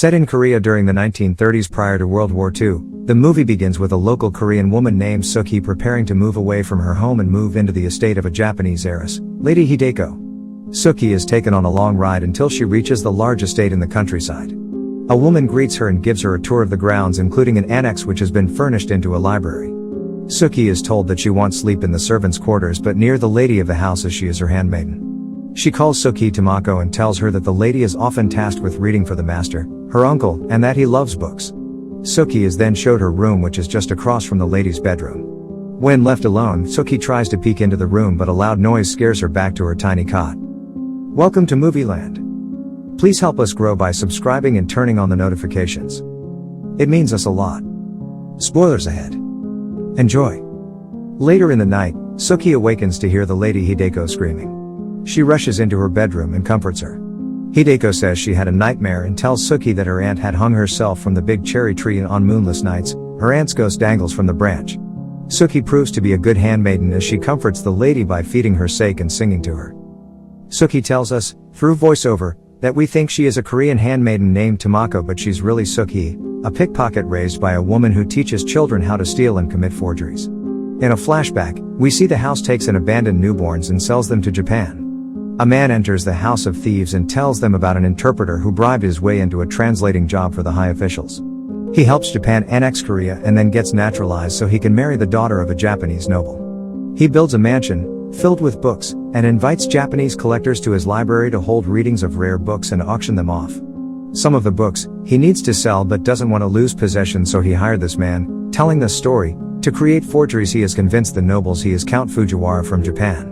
Set in Korea during the 1930s prior to World War II, the movie begins with a local Korean woman named Sookie preparing to move away from her home and move into the estate of a Japanese heiress, Lady Hideko. Sookie is taken on a long ride until she reaches the large estate in the countryside. A woman greets her and gives her a tour of the grounds, including an annex which has been furnished into a library. Sookie is told that she wants sleep in the servants' quarters but near the lady of the house as she is her handmaiden. She calls Sookie Tamako and tells her that the lady is often tasked with reading for the master, her uncle, and that he loves books. Sookie is then showed her room, which is just across from the lady's bedroom. When left alone, Sookie tries to peek into the room but a loud noise scares her back to her tiny cot. Welcome to Movieland. Please help us grow by subscribing and turning on the notifications. It means us a lot. Spoilers ahead. Enjoy. Later in the night, Sookie awakens to hear the Lady Hideko screaming. She rushes into her bedroom and comforts her. Hideko says she had a nightmare and tells Sookie that her aunt had hung herself from the big cherry tree and on moonless nights, her aunt's ghost dangles from the branch. Sookie proves to be a good handmaiden as she comforts the lady by feeding her sake and singing to her. Sookie tells us, through voiceover, that we think she is a Korean handmaiden named Tamako, but she's really Sookie, a pickpocket raised by a woman who teaches children how to steal and commit forgeries. In a flashback, we see the house takes in abandoned newborns and sells them to Japan. A man enters the house of thieves and tells them about an interpreter who bribed his way into a translating job for the high officials. He helps Japan annex Korea and then gets naturalized so he can marry the daughter of a Japanese noble. He builds a mansion, filled with books, and invites Japanese collectors to his library to hold readings of rare books and auction them off. Some of the books, he needs to sell but doesn't want to lose possession, so he hired this man, telling the story, to create forgeries. He has convinced the nobles he is Count Fujiwara from Japan.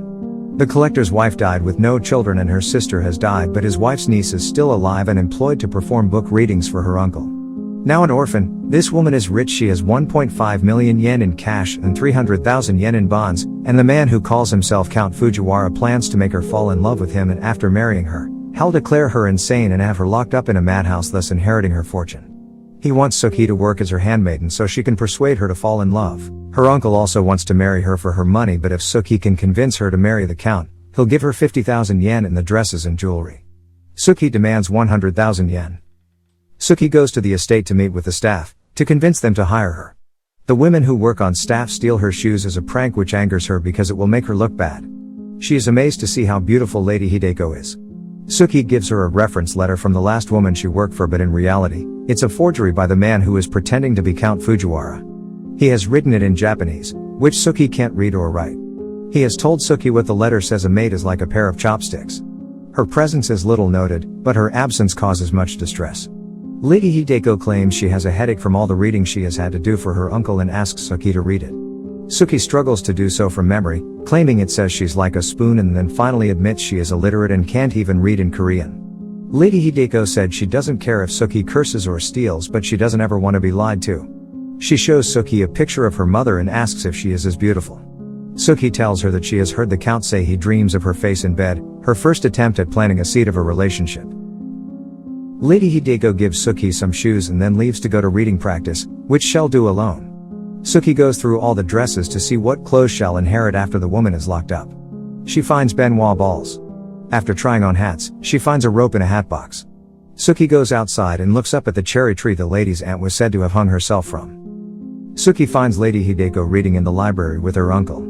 The collector's wife died with no children and her sister has died, but his wife's niece is still alive and employed to perform book readings for her uncle. Now an orphan, this woman is rich. She has 1.5 million yen in cash and 300,000 yen in bonds, and the man who calls himself Count Fujiwara plans to make her fall in love with him, and after marrying her, he'll declare her insane and have her locked up in a madhouse, thus inheriting her fortune. He wants Sookie to work as her handmaiden so she can persuade her to fall in love. Her uncle also wants to marry her for her money, but if Sookie can convince her to marry the count, he'll give her 50,000 yen in the dresses and jewelry. Sookie demands 100,000 yen. Sookie goes to the estate to meet with the staff, to convince them to hire her. The women who work on staff steal her shoes as a prank, which angers her because it will make her look bad. She is amazed to see how beautiful Lady Hideko is. Sookie gives her a reference letter from the last woman she worked for, but in reality, it's a forgery by the man who is pretending to be Count Fujiwara. He has written it in Japanese, which Sookie can't read or write. He has told Sookie what the letter says: a maid is like a pair of chopsticks. Her presence is little noted, but her absence causes much distress. Lady Hideko claims she has a headache from all the reading she has had to do for her uncle and asks Sookie to read it. Sookie struggles to do so from memory, claiming it says she's like a spoon, and then finally admits she is illiterate and can't even read in Korean. Lady Hideko said she doesn't care if Sookie curses or steals, but she doesn't ever want to be lied to. She shows Sookie a picture of her mother and asks if she is as beautiful. Sookie tells her that she has heard the count say he dreams of her face in bed, her first attempt at planting a seed of a relationship. Lady Hideko gives Sookie some shoes and then leaves to go to reading practice, which she'll do alone. Sookie goes through all the dresses to see what clothes she'll inherit after the woman is locked up. She finds Benoit balls. After trying on hats, she finds a rope in a hat box. Sookie goes outside and looks up at the cherry tree the lady's aunt was said to have hung herself from. Sookie finds Lady Hideko reading in the library with her uncle.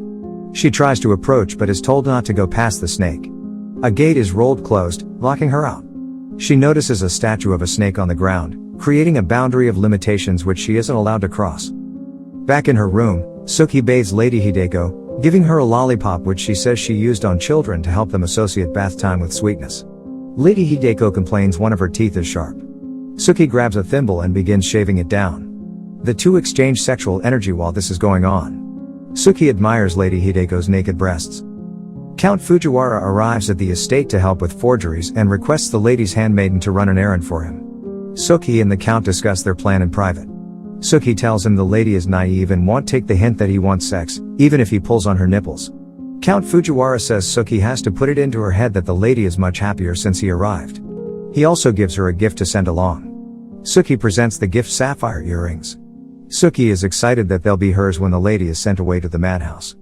She tries to approach but is told not to go past the snake. A gate is rolled closed, locking her out. She notices a statue of a snake on the ground, creating a boundary of limitations which she isn't allowed to cross. Back in her room, Sookie bathes Lady Hideko, giving her a lollipop which she says she used on children to help them associate bath time with sweetness. Lady Hideko complains one of her teeth is sharp. Sookie grabs a thimble and begins shaving it down. The two exchange sexual energy while this is going on. Sookie admires Lady Hideko's naked breasts. Count Fujiwara arrives at the estate to help with forgeries and requests the lady's handmaiden to run an errand for him. Sookie and the count discuss their plan in private. Sookie tells him the lady is naive and won't take the hint that he wants sex, even if he pulls on her nipples. Count Fujiwara says Sookie has to put it into her head that the lady is much happier since he arrived. He also gives her a gift to send along. Sookie presents the gift sapphire earrings. Sookie is excited that they'll be hers when the lady is sent away to the madhouse.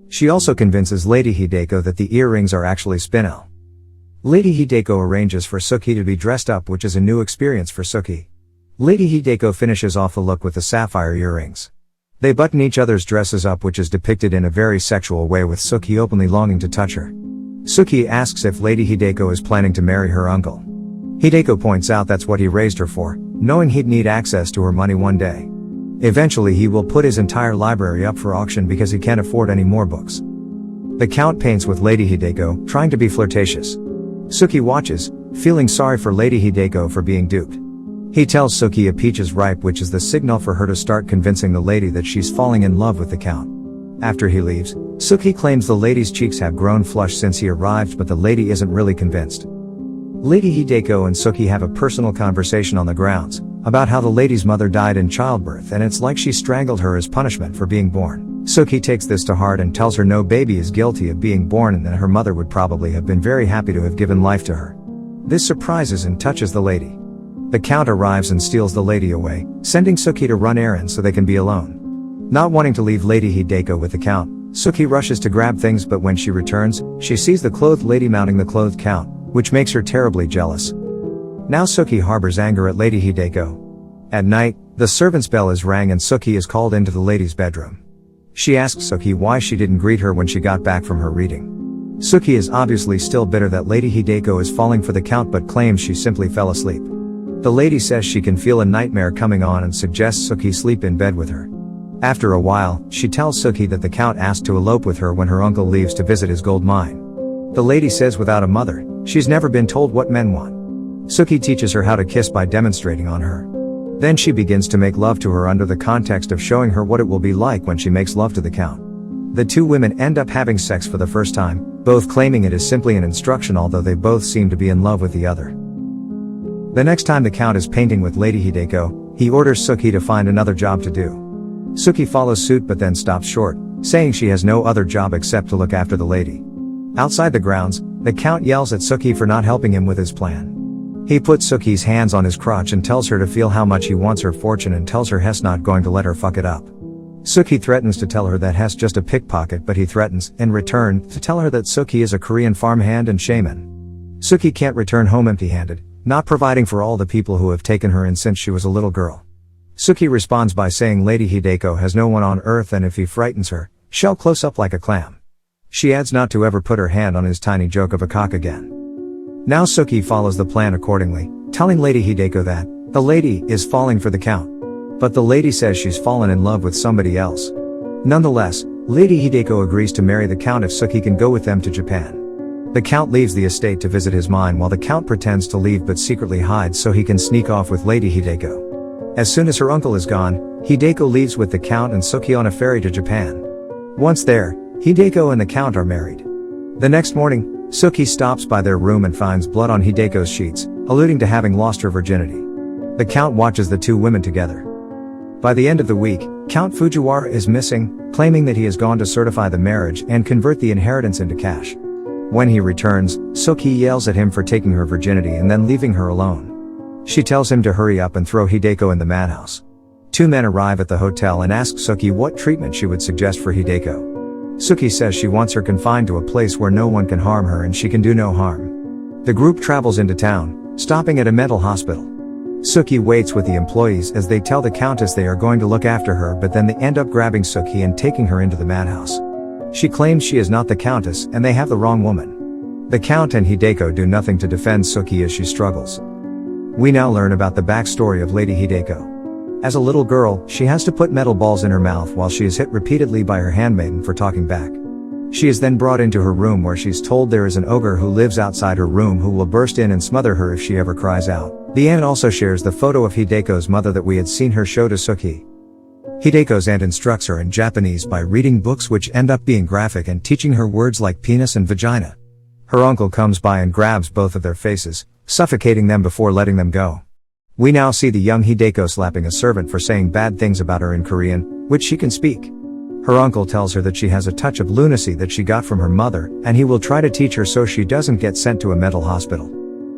She also convinces Lady Hideko that the earrings are actually spinel. Lady Hideko arranges for Sookie to be dressed up, which is a new experience for Sookie. Lady Hideko finishes off the look with the sapphire earrings. They button each other's dresses up, which is depicted in a very sexual way, with Suki openly longing to touch her. Suki asks if Lady Hideko is planning to marry her uncle. Hideko points out that's what he raised her for, knowing he'd need access to her money one day. Eventually he will put his entire library up for auction because he can't afford any more books. The Count paints with Lady Hideko, trying to be flirtatious. Suki watches, feeling sorry for Lady Hideko for being duped. He tells Suki a peach is ripe, which is the signal for her to start convincing the lady that she's falling in love with the Count. After he leaves, Suki claims the lady's cheeks have grown flushed since he arrived, but the lady isn't really convinced. Lady Hideko and Suki have a personal conversation on the grounds, about how the lady's mother died in childbirth and it's like she strangled her as punishment for being born. Suki takes this to heart and tells her no baby is guilty of being born and that her mother would probably have been very happy to have given life to her. This surprises and touches the lady. The Count arrives and steals the lady away, sending Suki to run errands so they can be alone. Not wanting to leave Lady Hideko with the Count, Suki rushes to grab things, but when she returns, she sees the clothed lady mounting the clothed Count, which makes her terribly jealous. Now Suki harbors anger at Lady Hideko. At night, the servant's bell is rang and Suki is called into the lady's bedroom. She asks Suki why she didn't greet her when she got back from her reading. Suki is obviously still bitter that Lady Hideko is falling for the Count, but claims she simply fell asleep. The lady says she can feel a nightmare coming on and suggests Suki sleep in bed with her. After a while, she tells Suki that the Count asked to elope with her when her uncle leaves to visit his gold mine. The lady says without a mother, she's never been told what men want. Suki teaches her how to kiss by demonstrating on her. Then she begins to make love to her under the context of showing her what it will be like when she makes love to the Count. The two women end up having sex for the first time, both claiming it is simply an instruction, although they both seem to be in love with the other. The next time the Count is painting with Lady Hideko, he orders Suki to find another job to do. Suki follows suit but then stops short, saying she has no other job except to look after the lady. Outside the grounds, the Count yells at Suki for not helping him with his plan. He puts Suki's hands on his crotch and tells her to feel how much he wants her fortune and tells her Hess not going to let her fuck it up. Suki threatens to tell her that Hess just a pickpocket, but he threatens, in return, to tell her that Suki is a Korean farmhand and shaman. Suki can't return home empty-handed, not providing for all the people who have taken her in since she was a little girl. Suki responds by saying Lady Hideko has no one on earth and if he frightens her, she'll close up like a clam. She adds not to ever put her hand on his tiny joke of a cock again. Now Suki follows the plan accordingly, telling Lady Hideko that the lady is falling for the Count. But the lady says she's fallen in love with somebody else. Nonetheless, Lady Hideko agrees to marry the Count if Suki can go with them to Japan. The Count leaves the estate to visit his mine while the Count pretends to leave but secretly hides so he can sneak off with Lady Hideko. As soon as her uncle is gone, Hideko leaves with the Count and Suki on a ferry to Japan. Once there, Hideko and the Count are married. The next morning, Suki stops by their room and finds blood on Hideko's sheets, alluding to having lost her virginity. The Count watches the two women together. By the end of the week, Count Fujiwara is missing, claiming that he has gone to certify the marriage and convert the inheritance into cash. When he returns, Suki yells at him for taking her virginity and then leaving her alone. She tells him to hurry up and throw Hideko in the madhouse. Two men arrive at the hotel and ask Suki what treatment she would suggest for Hideko. Suki says she wants her confined to a place where no one can harm her and she can do no harm. The group travels into town, stopping at a mental hospital. Suki waits with the employees as they tell the Countess they are going to look after her, but then they end up grabbing Suki and taking her into the madhouse. She claims she is not the Countess and they have the wrong woman. The Count and Hideko do nothing to defend Suki as she struggles. We now learn about the backstory of Lady Hideko. As a little girl, she has to put metal balls in her mouth while she is hit repeatedly by her handmaiden for talking back. She is then brought into her room where she's told there is an ogre who lives outside her room who will burst in and smother her if she ever cries out. The aunt also shares the photo of Hideko's mother that we had seen her show to Suki. Hideko's aunt instructs her in Japanese by reading books which end up being graphic and teaching her words like penis and vagina. Her uncle comes by and grabs both of their faces, suffocating them before letting them go. We now see the young Hideko slapping a servant for saying bad things about her in Korean, which she can speak. Her uncle tells her that she has a touch of lunacy that she got from her mother, and he will try to teach her so she doesn't get sent to a mental hospital.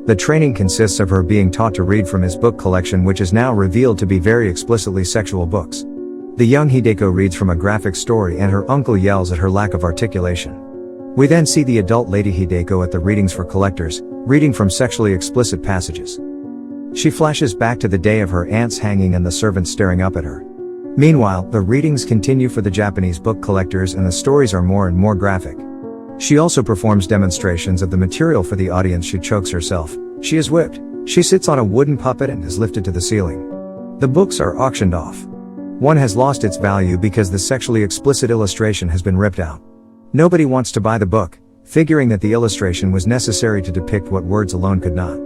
The training consists of her being taught to read from his book collection, which is now revealed to be very explicitly sexual books. The young Hideko reads from a graphic story and her uncle yells at her lack of articulation. We then see the adult Lady Hideko at the readings for collectors, reading from sexually explicit passages. She flashes back to the day of her aunt's hanging and the servants staring up at her. Meanwhile, the readings continue for the Japanese book collectors and the stories are more and more graphic. She also performs demonstrations of the material for the audience. She chokes herself. She is whipped. She sits on a wooden puppet and is lifted to the ceiling. The books are auctioned off. One has lost its value because the sexually explicit illustration has been ripped out. Nobody wants to buy the book, figuring that the illustration was necessary to depict what words alone could not.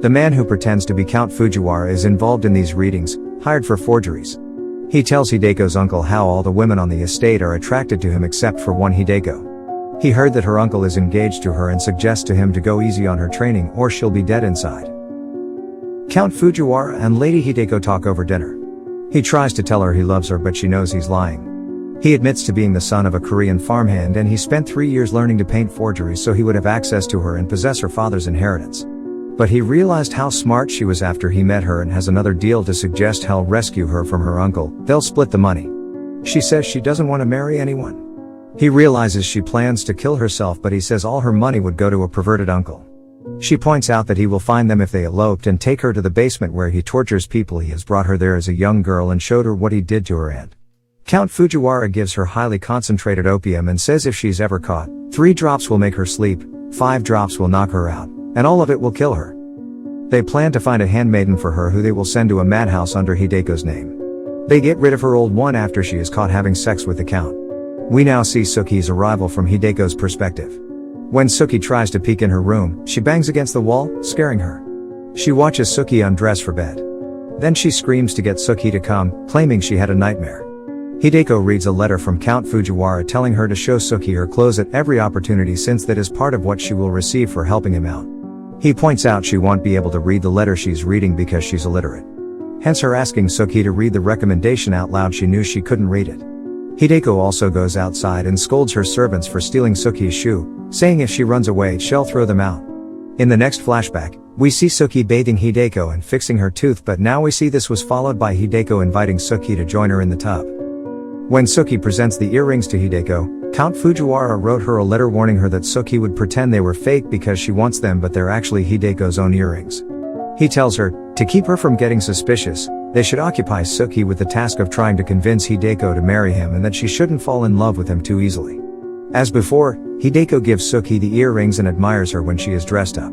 The man who pretends to be Count Fujiwara is involved in these readings, hired for forgeries. He tells Hideko's uncle how all the women on the estate are attracted to him except for one, Hideko. He heard that her uncle is engaged to her and suggests to him to go easy on her training or she'll be dead inside. Count Fujiwara and Lady Hideko talk over dinner. He tries to tell her he loves her but she knows he's lying. He admits to being the son of a Korean farmhand and he spent 3 years learning to paint forgeries so he would have access to her and possess her father's inheritance. But he realized how smart she was after he met her and has another deal to suggest he'll rescue her from her uncle. They'll split the money. She says she doesn't want to marry anyone. He realizes she plans to kill herself but he says all her money would go to a perverted uncle. She points out that he will find them if they eloped and take her to the basement where he tortures people. He has brought her there as a young girl and showed her what he did to her aunt. Count Fujiwara gives her highly concentrated opium and says if she's ever caught, 3 drops will make her sleep, 5 drops will knock her out, and all of it will kill her. They plan to find a handmaiden for her who they will send to a madhouse under Hideko's name. They get rid of her old one after she is caught having sex with the count. We now see Suki's arrival from Hideko's perspective. When Suki tries to peek in her room, she bangs against the wall, scaring her. She watches Suki undress for bed. Then she screams to get Suki to come, claiming she had a nightmare. Hideko reads a letter from Count Fujiwara telling her to show Suki her clothes at every opportunity since that is part of what she will receive for helping him out. He points out she won't be able to read the letter she's reading because she's illiterate. Hence her asking Suki to read the recommendation out loud. She knew she couldn't read it. Hideko also goes outside and scolds her servants for stealing Suki's shoe, saying if she runs away she'll throw them out. In the next flashback, we see Suki bathing Hideko and fixing her tooth, but now we see this was followed by Hideko inviting Suki to join her in the tub. When Suki presents the earrings to Hideko, Count Fujiwara wrote her a letter warning her that Suki would pretend they were fake because she wants them but they're actually Hideko's own earrings. He tells her, to keep her from getting suspicious, they should occupy Suki with the task of trying to convince Hideko to marry him and that she shouldn't fall in love with him too easily. As before, Hideko gives Suki the earrings and admires her when she is dressed up.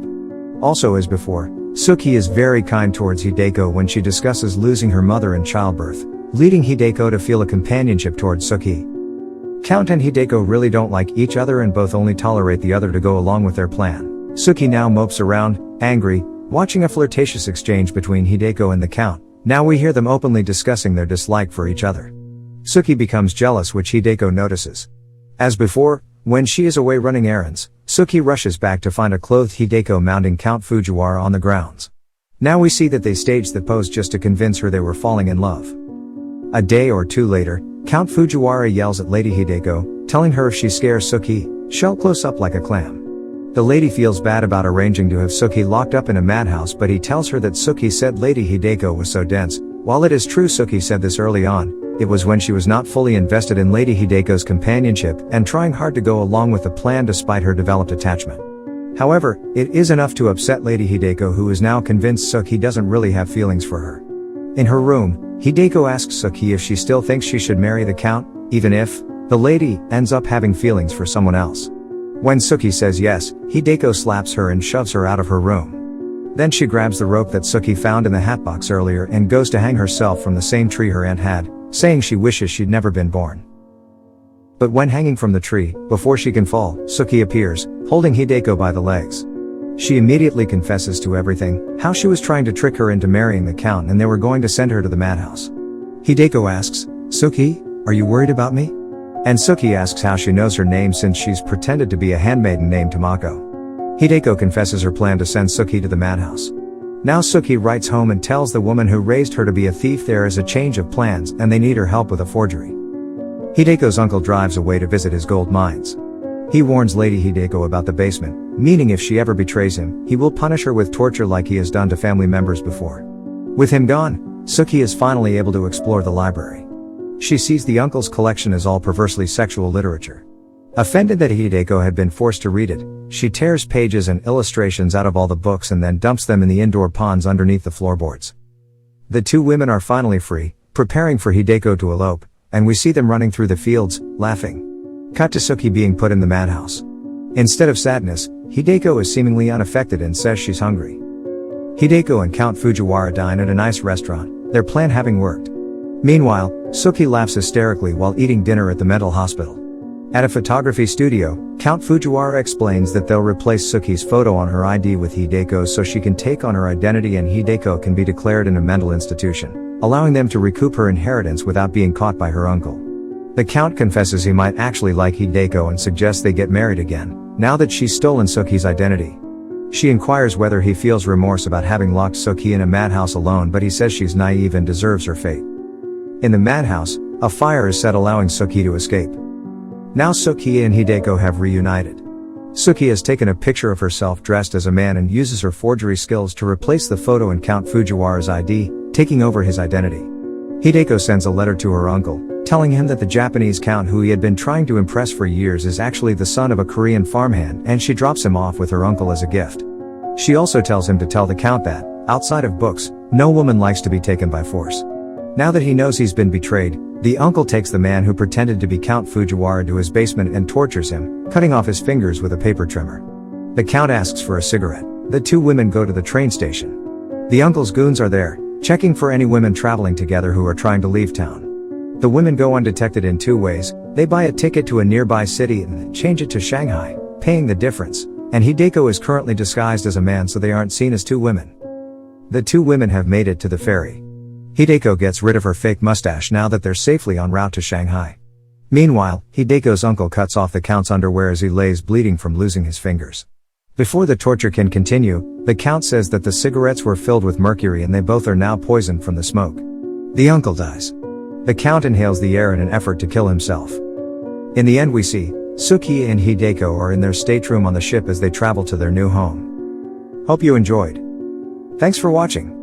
Also as before, Suki is very kind towards Hideko when she discusses losing her mother in childbirth, leading Hideko to feel a companionship towards Suki. Count and Hideko really don't like each other and both only tolerate the other to go along with their plan. Suki now mopes around, angry, watching a flirtatious exchange between Hideko and the Count. Now we hear them openly discussing their dislike for each other. Suki becomes jealous, which Hideko notices. As before, when she is away running errands, Suki rushes back to find a clothed Hideko mounting Count Fujiwara on the grounds. Now we see that they staged the pose just to convince her they were falling in love. A day or two later, Count Fujiwara yells at Lady Hideko, telling her if she scares Suki, she'll close up like a clam. The lady feels bad about arranging to have Suki locked up in a madhouse, but he tells her that Suki said Lady Hideko was so dense. While it is true Suki said this early on, it was when she was not fully invested in Lady Hideko's companionship and trying hard to go along with the plan despite her developed attachment. However, it is enough to upset Lady Hideko, who is now convinced Suki doesn't really have feelings for her. In her room, Hideko asks Suki if she still thinks she should marry the Count, even if the lady ends up having feelings for someone else. When Suki says yes, Hideko slaps her and shoves her out of her room. Then she grabs the rope that Suki found in the hatbox earlier and goes to hang herself from the same tree her aunt had, saying she wishes she'd never been born. But when hanging from the tree, before she can fall, Suki appears, holding Hideko by the legs. She immediately confesses to everything, how she was trying to trick her into marrying the Count and they were going to send her to the madhouse. Hideko asks, Suki, are you worried about me? And Suki asks how she knows her name since she's pretended to be a handmaiden named Tamako. Hideko confesses her plan to send Suki to the madhouse. Now Suki writes home and tells the woman who raised her to be a thief there is a change of plans and they need her help with a forgery. Hideko's uncle drives away to visit his gold mines. He warns Lady Hideko about the basement, meaning if she ever betrays him, he will punish her with torture like he has done to family members before. With him gone, Suki is finally able to explore the library. She sees the uncle's collection is all perversely sexual literature. Offended that Hideko had been forced to read it, she tears pages and illustrations out of all the books and then dumps them in the indoor ponds underneath the floorboards. The two women are finally free, preparing for Hideko to elope, and we see them running through the fields, laughing. Cut to Suki being put in the madhouse. Instead of sadness, Hideko is seemingly unaffected and says she's hungry. Hideko and Count Fujiwara dine at a nice restaurant, their plan having worked. Meanwhile, Suki laughs hysterically while eating dinner at the mental hospital. At a photography studio, Count Fujiwara explains that they'll replace Suki's photo on her ID with Hideko's so she can take on her identity and Hideko can be declared in a mental institution, allowing them to recoup her inheritance without being caught by her uncle. The Count confesses he might actually like Hideko and suggests they get married again, now that she's stolen Suki's identity. She inquires whether he feels remorse about having locked Suki in a madhouse alone, but he says she's naive and deserves her fate. In the madhouse, a fire is set allowing Suki to escape. Now Suki and Hideko have reunited. Suki has taken a picture of herself dressed as a man and uses her forgery skills to replace the photo in Count Fujiwara's ID, taking over his identity. Hideko sends a letter to her uncle, telling him that the Japanese count who he had been trying to impress for years is actually the son of a Korean farmhand, and she drops him off with her uncle as a gift. She also tells him to tell the count that, outside of books, no woman likes to be taken by force. Now that he knows he's been betrayed, the uncle takes the man who pretended to be Count Fujiwara to his basement and tortures him, cutting off his fingers with a paper trimmer. The count asks for a cigarette. The two women go to the train station. The uncle's goons are there, checking for any women traveling together who are trying to leave town. The women go undetected in two ways. They buy a ticket to a nearby city and then change it to Shanghai, paying the difference, and Hideko is currently disguised as a man so they aren't seen as two women. The two women have made it to the ferry. Hideko gets rid of her fake mustache now that they're safely en route to Shanghai. Meanwhile, Hideko's uncle cuts off the count's underwear as he lays bleeding from losing his fingers. Before the torture can continue, the count says that the cigarettes were filled with mercury and they both are now poisoned from the smoke. The uncle dies. The count inhales the air in an effort to kill himself. In the end we see, Suki and Hideko are in their stateroom on the ship as they travel to their new home. Hope you enjoyed. Thanks for watching.